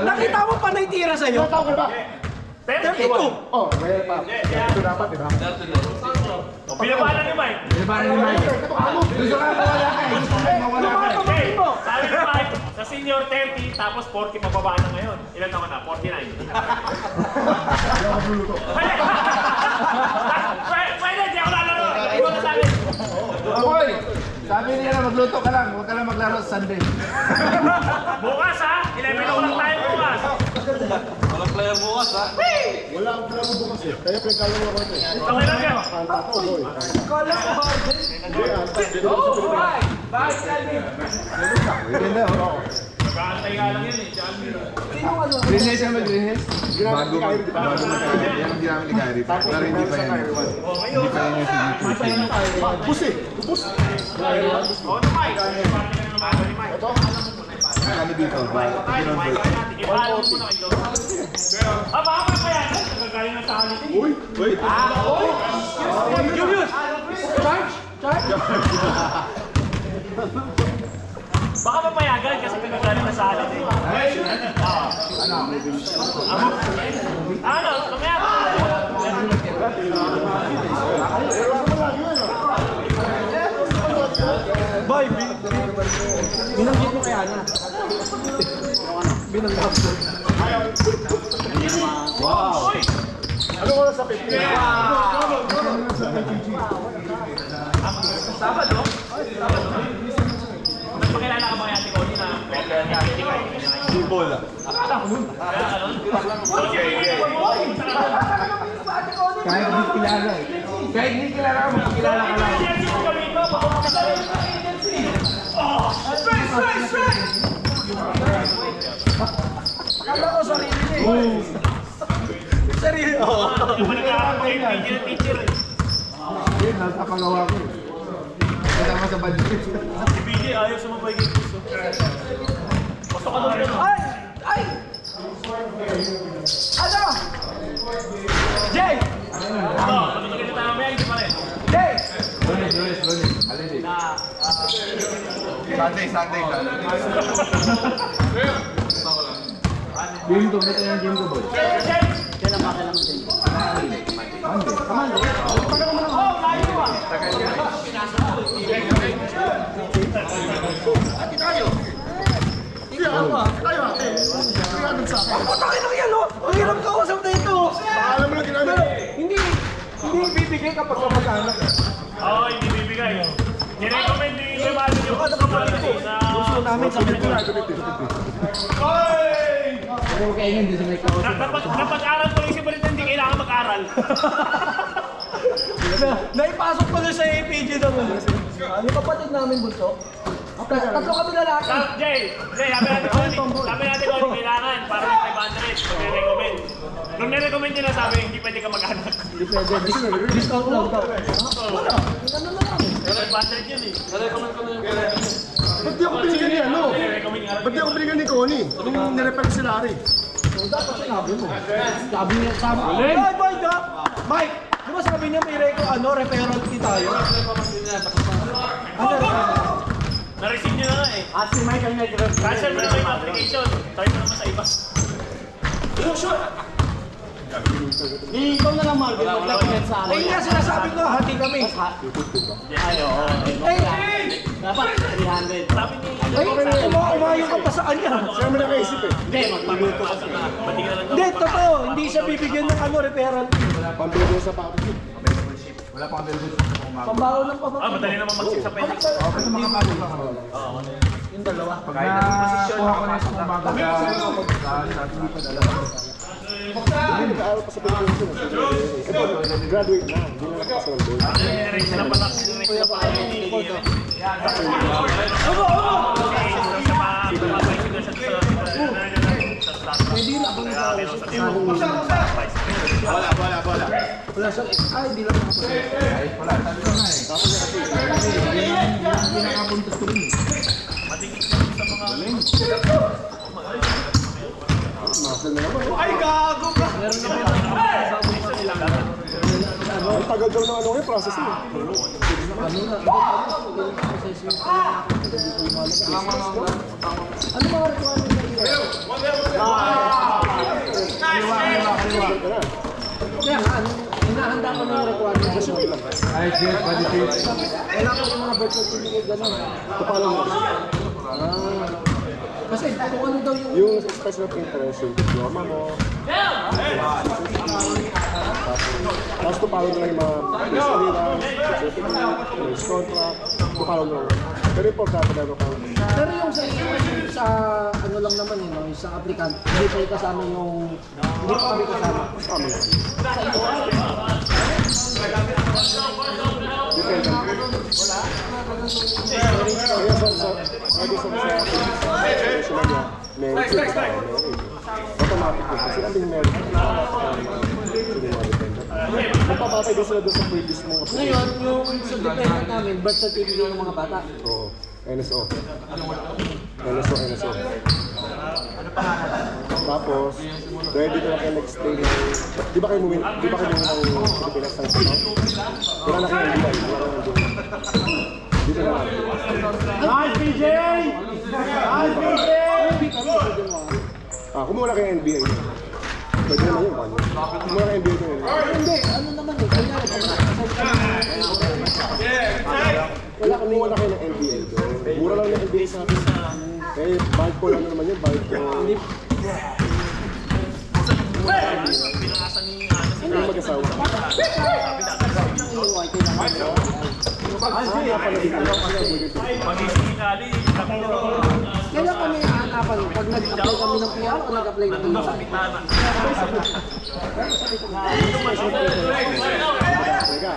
Nakita mo pa naitira sa'yo? Tao ka ba? 32! Oh, may pa. Ito dapat, di ba? Pinabalan ni Mike. Gusto ka mawala ka eh. Gusto ka mawala ka eh. Hey, sabi ni Mike, sa senior 30, tapos 40 pababa na ngayon. Ilan naman na? 49. Pwede, di ako lalaro. Ikaw na sabi. Boy, sabi niya na magluto ka lang. Huwag ka lang maglaro sa Sunday. Bukas ha? 11 o'clock tayo bukas. Walang player bukas ha? Wala akong plano bukas eh. Kaya pinagkalaw ako ito eh. Okay lang yan. Kanta ko, boy. Kala ko hard. Bye, Calvin! Ganda oh. Kaantay nga lang yan eh. Sino ano? Green Hills yung Green Hills? Bago mag-Kyrie. Yan ang ginamit ni Kyrie. Pero hindi pa yan. Hindi pa yan yung signature. Upus eh. Upus. Oo na Mike. Ito? Kami dito. Ipaalam mo na kayo. Baka pa yan. Nagagaling na sa halip. Uy! Uy! Julius! Charge! Charge! Baka mapayagan kasi nagagaling na sa halip eh. Ano? Mamaya. Boy, binanggit mo kaya na. Binanggit mo. Wow! Uy! Ano oras sa 50? Sabado? Nagpakilala ka ba kay Ate Connie na Di bola. Kahit hindi kilala eh. Kahit hindi kilala ka, magkilala ka lang. Kala ko sarili niya eh. Sarili. Yun, nasa pagawa ko eh. Kasama sa budget. Si BJ ayaw sumabay kay Gusto. Gusto ka doon yun. Ay! Ay! Ano? Jay! Ito, matutugin na tayo mamaya, hindi pa rin. Jay! Lunes. Alin eh. Sunday. Game ko, ito yung game ko boy. Jay! Patakin lang yan, oh! Ang hirap kausap na ito! Alam mo na ginamit. Hindi ibibigay kapag kamag-anak. Oo, hindi bibigay. Nirecommend ni Limado yung kapatid ko sa... Gusto namin sa Pilipinas. Pero kaya hindi sa may kausap. Napag-aral ko lang si Balita, hindi kailangan mag-aral. Naipasok pa na sa APG naman. Yung kapatid namin, Bunso. Tatlo kami lalaki. Jay, sabi natin ko, kailangan para may 500 kung nirecommend. Nung nirecommend niya na sabi, hindi pwede ka mag-anak. Hindi pwede. Discount lang daw. Wala. Ano na lang. Pero 500 yun eh. Narecommend ko na yung Ba't di ako binigyan ni ano? Nirecommend nga. Ba't di ako binigyan ni Connie? Nung nirepel si Larry. So, dapat sinabi mo. Sabi niya, sabi. Ay, boy, Mike, di ba sabi niya may referral fee tayo? Ano? Na-receive niyo na nga eh. At si Michael nag-referral. Cancel mo na yung application. Try mo naman sa iba. Ikaw na lang, Marvin. Mag-recommend sa amin. Ay, nga sinasabi ko, hati kami. Ay, oo. Dapat 300. Sabi ni... Ay, umayo ka pa sa kanya. Siya mo nakaisip eh. Hindi, magpaluto kasi. Pati ka na lang. Hindi, totoo. Hindi siya bibigyan ng referral. Pambili sa package. Wala pang available. Pambaho ng pambaho. Madali naman mag-sip sa pending. Okay sa mga bago lang. Yung dalawa. Pag nakuha ko na yung mga bago sa hindi pa dala. Hindi nag-aaral pa sa Pilipinas. Ito, graduate na. Hindi na nakasal. Nirecommend na pala. Nirecommend na pala. Pwede na ako Wala. wala siya. Ay, di lang ako. Wala, sabi ko na eh. Hindi nakapuntas ko rin. Masal na naman. Ay, gago ka! Ang tagal daw ng ano kayo, process yun. Ano mga requirements? kailangan mo yung requirement. Kasi may lang. Ay, shit, body shit. Kailangan mo yung mga birth certificate gano'n. Paano mo? Kasi kung ano daw yung... Yung expression of interest, yung diploma mo. Tapos kung paano na yung mga history na, certificate, contract, kung paano na. Pero importante na kang Pero yung sa ano lang naman yun, no? Sa applicant, hindi pa yung kasama yung... Hindi pa kami kasama. amin. Depende. Kaya sa may automatic yun. Kasi ang meron magpapatay din sila doon sa previous mo. Ngayon, yung sa dependent namin, birth certificate ng mga bata. Oo. NSO. NSO. Tapos, ready na kayo nag-stay ng... Di ba kayo ng Pilipinas ng Sino? Wala na kayo ng dito na lang. Nice, PJ! Nice, PJ! Kumuha na kayo ng NBA. Pwede naman yun, paano? Kumuha na kayo ng NBA nyo. Hindi, ano naman eh. Kunyari, Wala, kumuha na kayo ng NBA doon. Mura lang ng NBA sa atin. Eh, bayad ko lang naman yun, bayad ko. Ano yung mag-asawa? kailan kami hanapan pag nag-apply kami ng PR o nag-apply ng PR? Teka.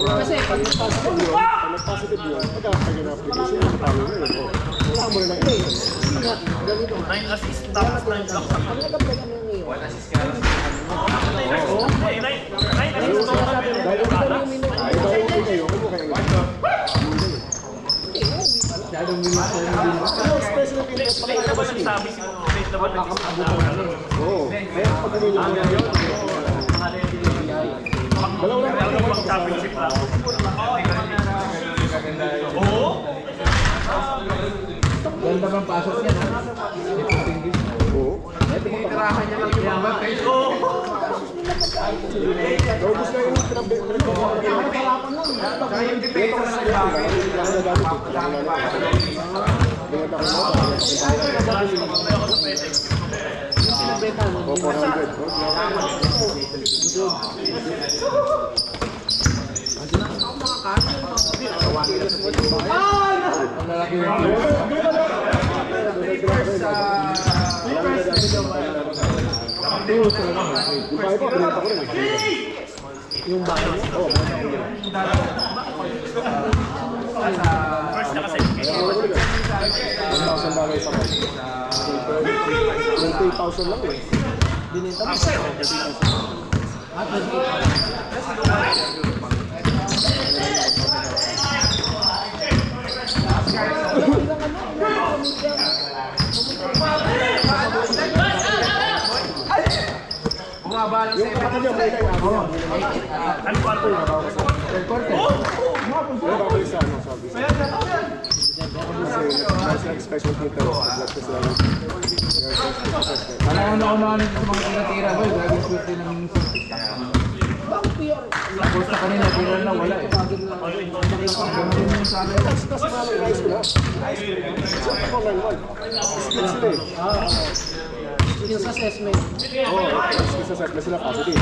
Kasi pag nag-positive yun, pag-apply ka na application, paano yun? Wala mo na ng NBA. ganito. 9 assist, tapos 9 blocks. Pag nag-apply kami ng ngayon, Nine assist, Dahil kung kayo kayo, kumuha kayo ng ano, special of interest pala late na kayo ba kasi. nagsabi si late na ba Oo. Kaya pag ganun yung dalawa lang ako. championship na? Oo? Ganda bang pasok yan, ha? Reporting this. Oo. Tinitirahan niya lang yung mga batay. Naubos na yung pinag-pinag-pinag-pinag. Saka yung depende na ng bagay. sinabenta mo. 400. Ang lalaki yung Yung bahay ko, pinenta ko rin. Yung bahay mo. Oo. First na kasi. $1,000 sa month. 20,000 lang eh. Binenta mo. At bumaba lang Yung kapatid niya, may kaya ako. Ano pa ito? Pero babalik sa ano, sabi sa. Kasi nag-special interest. Nag-special sila. Parang una-unahan nito sa mga tira-tira. Boy, gagawin swerte ng bakit PR? Tapos sa kanila, tira na wala eh. Ganun yung sa akin. Tapos malang rice ko na. Siyempre ko 9-1. Split sila eh. Skills assessment. Oo, skills assessment sila positive.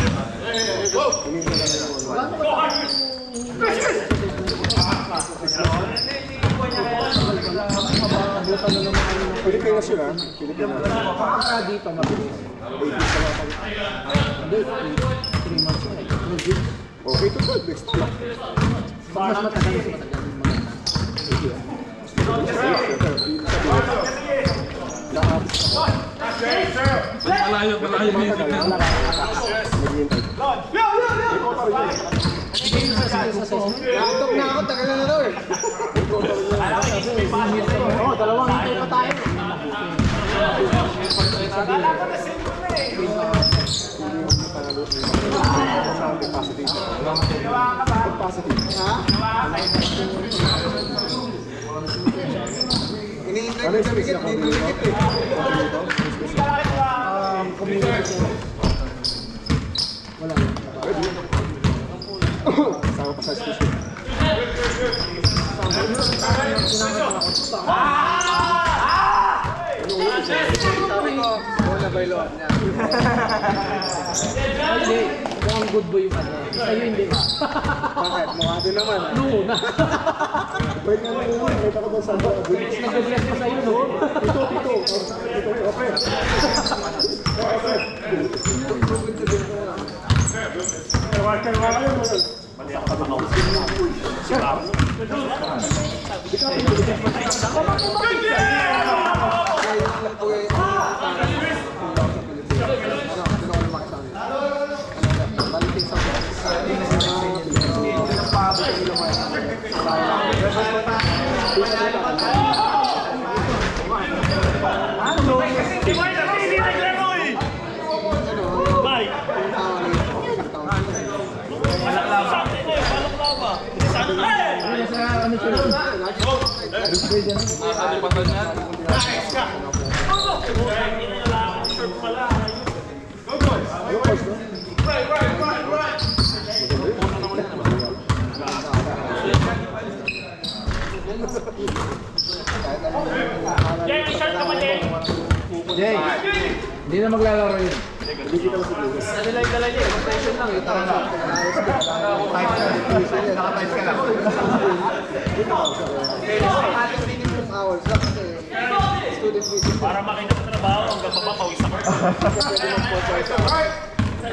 Hindi na lang yung ano. Abutan na naman kami ng Pilipinas yun ah. Pilipinas. pagka dito mabilis. 8 weeks na lang pag... Hindi, 3 months na eh. Legit. Okay to 12 weeks. Pag mas matagal, mas matagal yung mga Malayo na yung skills assessment. Nakatop na ako, tagal na daw eh. Oo, dalawang hintay pa tayo. Ano yung special community? Community center. Wala. Sama pa sa station. Wala ba ilo? Hindi, mukhang good boy yung ano. Sa'yo hindi ba? Bakit? Mukha din naman. Noon na. Wait nga lang naman. Wait ako doon sa Nag-bless pa sa'yo, no? Okay. Si Mike, kasi hindi naglaro eh. Mike. Sakto na eh, balong laba. Sakto na eh. Ano siya? Jay, may shirt ka ba, Jay? Jay, hindi na maglalaro yun. Ano lang yung dala niya? Rotation lang eh. Tara na. Naka-times ka lang. Minimum hours lang kasi student visit. Para makita sa trabaho, hanggang mapapawisan ko. Pwede mag-sponsor.